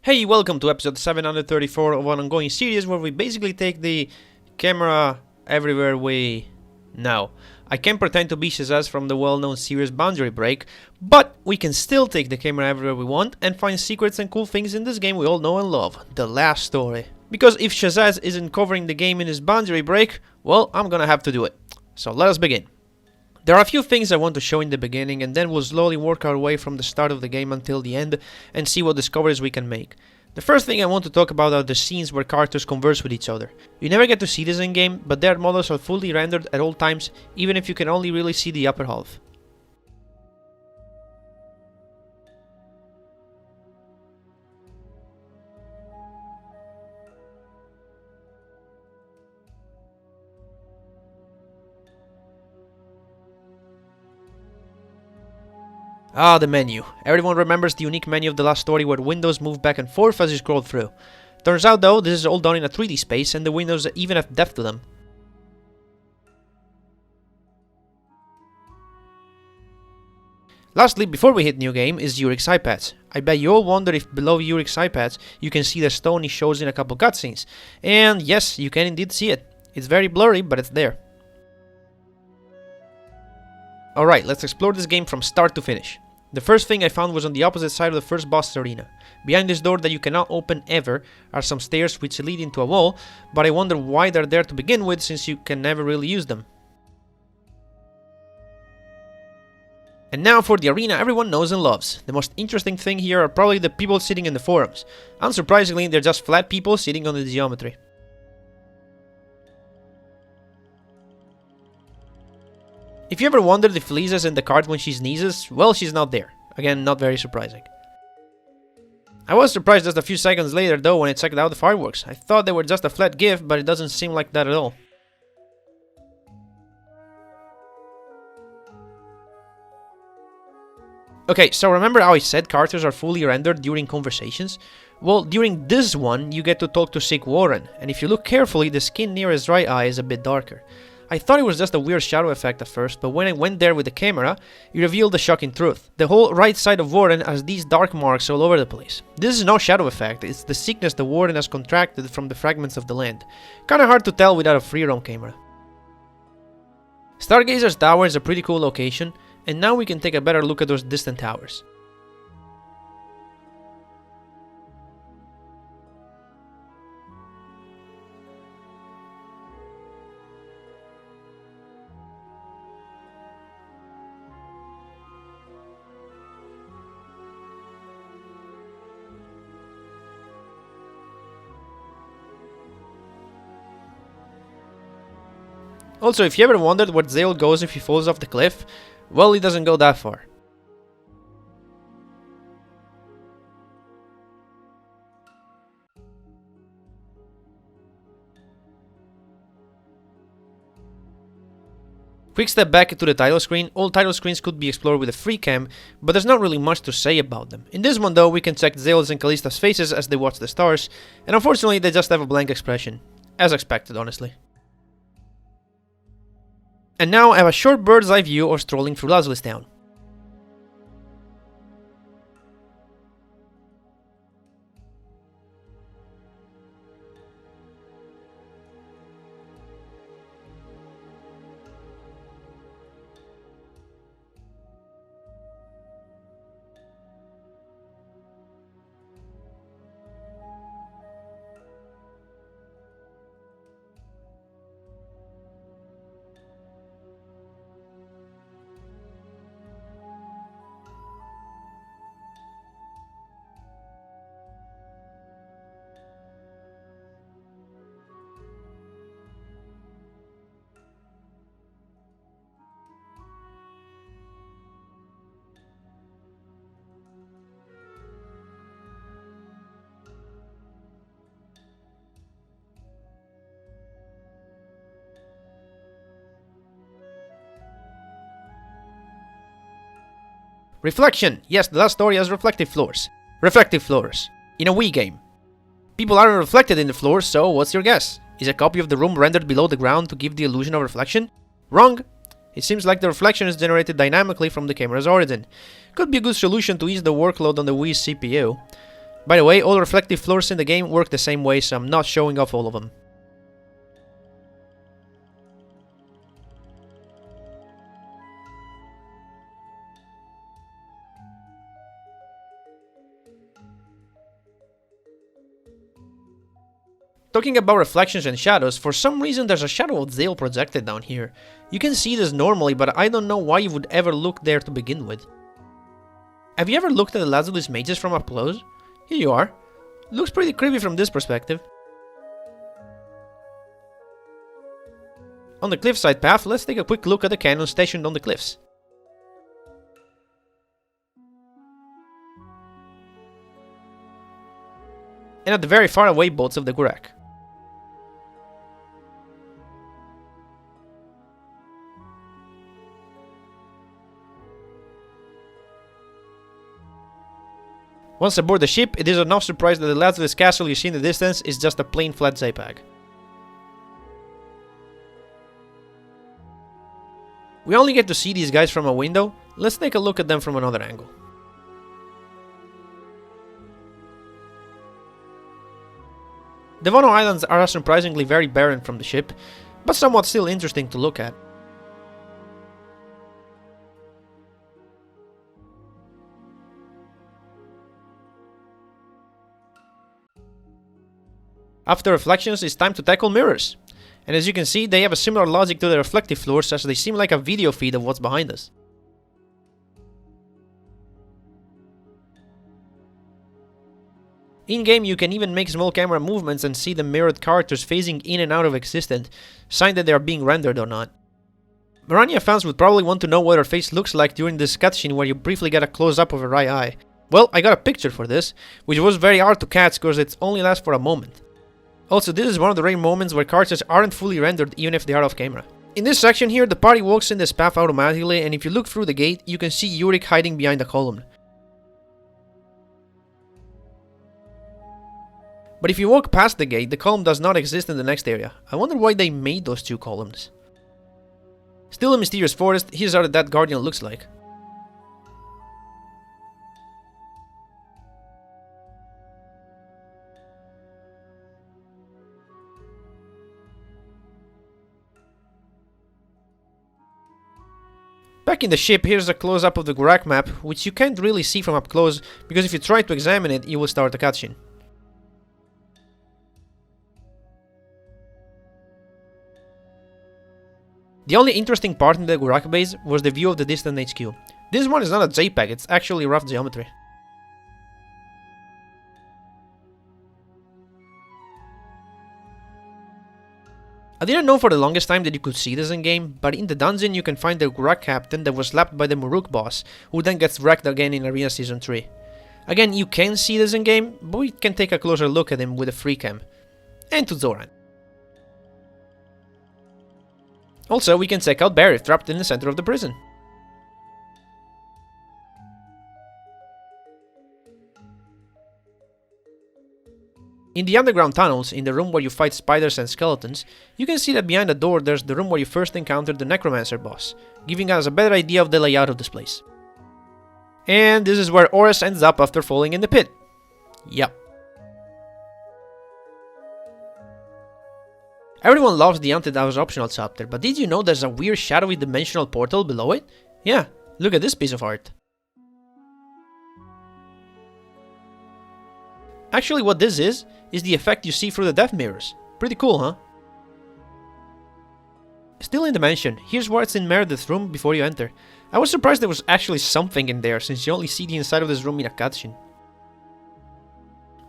Hey, welcome to episode 734 of an ongoing series where we basically take the camera everywhere we know. I can't pretend to be Shesez from the well-known series Boundary Break, but we can still take the camera everywhere we want and find secrets and cool things in this game we all know and love, The Last Story. Because if Shesez isn't covering the game in his Boundary Break, well, I'm gonna have to do it. So let us begin. There are a few things I want to show in the beginning, and then we'll slowly work our way from the start of the game until the end and see what discoveries we can make. The first thing I want to talk about are the scenes where characters converse with each other. You never get to see this in game, but their models are fully rendered at all times, even if you can only really see the upper half. Ah, the menu. Everyone remembers the unique menu of The Last Story where windows move back and forth as you scroll through. Turns out though, this is all done in a 3D space and the windows even have depth to them. Lastly, before we hit new game, is Yurik's iPads. I bet you all wonder if below Yurik's iPads you can see the stone he shows in a couple cutscenes. And yes, you can indeed see it. It's very blurry, but it's there. Alright, let's explore this game from start to finish. The first thing I found was on the opposite side of the first boss arena. Behind this door that you cannot open ever are some stairs which lead into a wall, but I wonder why they're there to begin with since you can never really use them. And now for the arena everyone knows and loves. The most interesting thing here are probably the people sitting in the forums. Unsurprisingly, they're just flat people sitting on the geometry. If you ever wondered if Lisa's in the cart when she sneezes, well, she's not there. Again, not very surprising. I was surprised just a few seconds later though when I checked out the fireworks. I thought they were just a flat GIF, but it doesn't seem like that at all. Okay, so remember how I said characters are fully rendered during conversations? Well, during this one, you get to talk to Sick Warren, and if you look carefully, the skin near his right eye is a bit darker. I thought it was just a weird shadow effect at first, but when I went there with the camera, it revealed the shocking truth. The whole right side of Warren has these dark marks all over the place. This is no shadow effect, it's the sickness the Warren has contracted from the fragments of the land. Kinda hard to tell without a free roam camera. Stargazer's tower is a pretty cool location, and now we can take a better look at those distant towers. Also, if you ever wondered where Zale goes if he falls off the cliff, well, he doesn't go that far. Quick step back to the title screen. All title screens could be explored with a free cam, but there's not really much to say about them. In this one though, we can check Zale's and Callista's faces as they watch the stars, and unfortunately they just have a blank expression. As expected, honestly. And now I have a short bird's eye view of strolling through Leslie's town. Reflection! Yes, The Last Story has reflective floors. Reflective floors. In a Wii game. People aren't reflected in the floors, so what's your guess? Is a copy of the room rendered below the ground to give the illusion of reflection? Wrong! It seems like the reflection is generated dynamically from the camera's origin. Could be a good solution to ease the workload on the Wii's CPU. By the way, all reflective floors in the game work the same way, so I'm not showing off all of them. Talking about reflections and shadows, for some reason there's a shadow of Zale projected down here. You can see this normally, but I don't know why you would ever look there to begin with. Have you ever looked at the Lazulus mages from up close? Here you are. Looks pretty creepy from this perspective. On the cliffside path, let's take a quick look at the cannon stationed on the cliffs. And at the very far away boats of the Gurak. Once aboard the ship, it is no surprise that the Lazulus castle you see in the distance is just a plain flat Zapag. We only get to see these guys from a window. Let's take a look at them from another angle. The Vono Islands are surprisingly very barren from the ship, but somewhat still interesting to look at. After reflections, it's time to tackle mirrors. And as you can see, they have a similar logic to the reflective floors, as they seem like a video feed of what's behind us. In-game, you can even make small camera movements and see the mirrored characters phasing in and out of existence, sign that they are being rendered or not. Mirania fans would probably want to know what her face looks like during this cutscene where you briefly get a close-up of her right eye. Well, I got a picture for this, which was very hard to catch because it only lasts for a moment. Also, this is one of the rare moments where characters aren't fully rendered even if they are off camera. In this section here, the party walks in this path automatically, and if you look through the gate, you can see Yurik hiding behind a column. But if you walk past the gate, the column does not exist in the next area. I wonder why they made those two columns. Still in Mysterious Forest, here's how the Dead Guardian looks like. Back in the ship, here's a close-up of the Gurak map, which you can't really see from up close, because if you try to examine it, you will start a cutscene. The only interesting part in the Gurak base was the view of the distant HQ. This one is not a JPEG, it's actually rough geometry. I didn't know for the longest time that you could see this in game, but in the dungeon you can find the Gurak captain that was slapped by the Muruk boss, who then gets wrecked again in Arena Season 3. Again, you can see this in game, but we can take a closer look at him with a free cam. And to Zoran. Also, we can check out Barry trapped in the center of the prison. In the underground tunnels, in the room where you fight spiders and skeletons, you can see that behind the door there's the room where you first encountered the Necromancer boss, giving us a better idea of the layout of this place. And this is where Oris ends up after falling in the pit. Yep. Everyone loves the Untitled optional chapter, but did you know there's a weird shadowy dimensional portal below it? Yeah, look at this piece of art. Actually, what this is the effect you see through the death mirrors. Pretty cool, huh? Still in the mansion, here's what's in Meredith's room before you enter. I was surprised there was actually something in there, since you only see the inside of this room in a cutscene.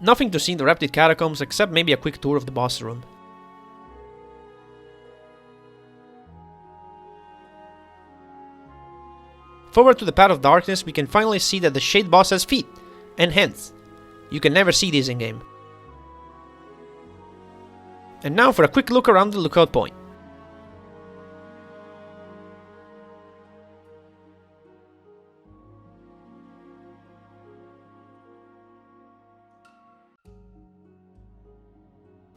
Nothing to see in the Reptid Catacombs, except maybe a quick tour of the boss room. Forward to the Path of Darkness, we can finally see that the Shade boss has feet and hands. You can never see these in game. And now for a quick look around the lookout point.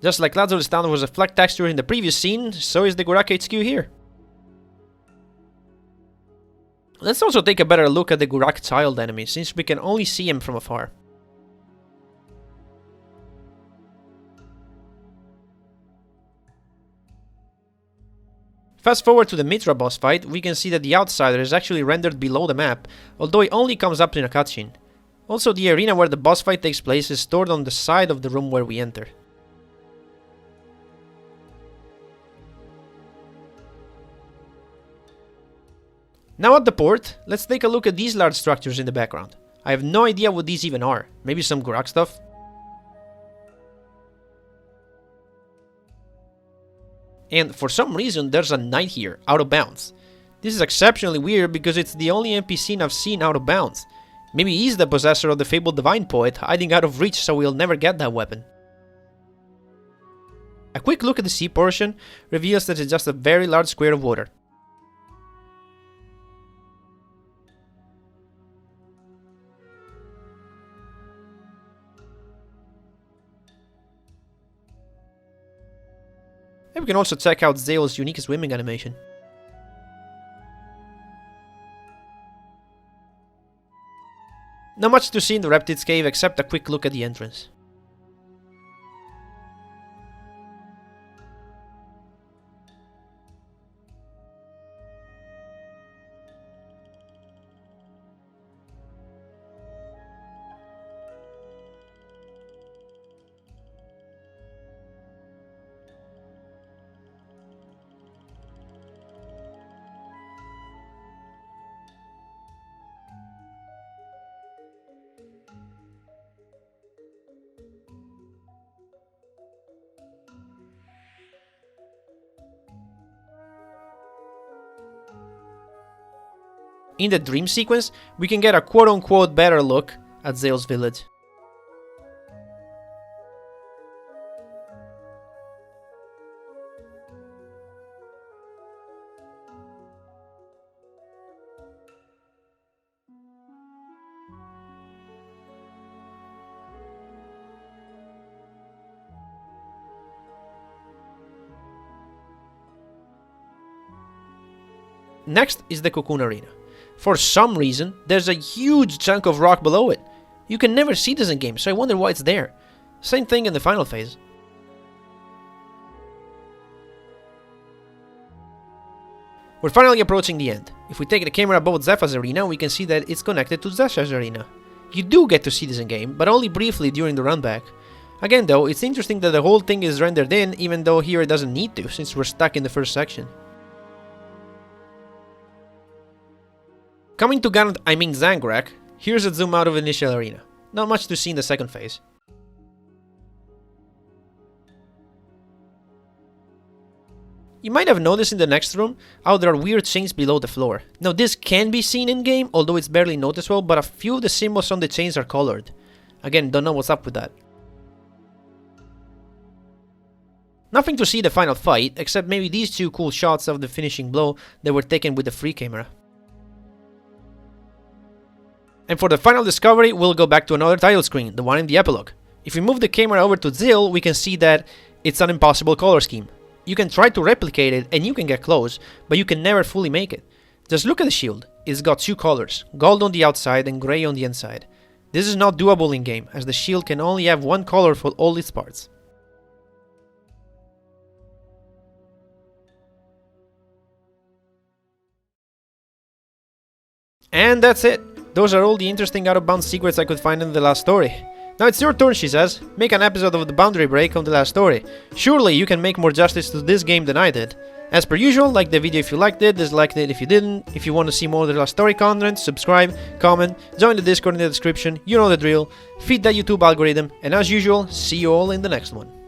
Just like Lazarus Town was a flat texture in the previous scene, so is the Gurak HQ here. Let's also take a better look at the Gurak child enemy, since we can only see him from afar. Fast forward to the Mitra boss fight, we can see that the outsider is actually rendered below the map, although it only comes up in a cutscene. Also, the arena where the boss fight takes place is stored on the side of the room where we enter. Now at the port, let's take a look at these large structures in the background. I have no idea what these even are. Maybe some grok stuff? And for some reason there's a knight here, out of bounds. This is exceptionally weird because it's the only NPC I've seen out of bounds. Maybe he's the possessor of the fabled divine poet, hiding out of reach so we'll never get that weapon. A quick look at the sea portion reveals that it's just a very large square of water. And we can also check out Zale's unique swimming animation. Not much to see in the Reptids cave except a quick look at the entrance. In the dream sequence, we can get a quote-unquote better look at Zale's village. Next is the Cocoon Arena. For some reason, there's a huge chunk of rock below it. You can never see this in game, so I wonder why it's there. Same thing in the final phase. We're finally approaching the end. If we take the camera above Zepha's arena, we can see that it's connected to Shesez's arena. You do get to see this in game, but only briefly during the run back. Again though, it's interesting that the whole thing is rendered in, even though here it doesn't need to, since we're stuck in the first section. Coming to Garant, I mean Zangrak, here's a zoom out of initial arena. Not much to see in the second phase. You might have noticed in the next room how there are weird chains below the floor. Now this can be seen in game, although it's barely noticeable, but a few of the symbols on the chains are colored. Again, don't know what's up with that. Nothing to see the final fight, except maybe these two cool shots of the finishing blow that were taken with the free camera. And for the final discovery, we'll go back to another title screen, the one in the epilogue. If we move the camera over to Zil, we can see that it's an impossible color scheme. You can try to replicate it and you can get close, but you can never fully make it. Just look at the shield, it's got two colors, gold on the outside and grey on the inside. This is not doable in game, as the shield can only have one color for all its parts. And that's it. Those are all the interesting out-of-bounds secrets I could find in the last story. Now it's your turn, Shesez. Make an episode of the Boundary Break on the last story. Surely you can make more justice to this game than I did. As per usual, like the video if you liked it, dislike it if you didn't. If you want to see more of the last story content, subscribe, comment, join the Discord in the description, you know the drill, feed that YouTube algorithm, and as usual, see you all in the next one.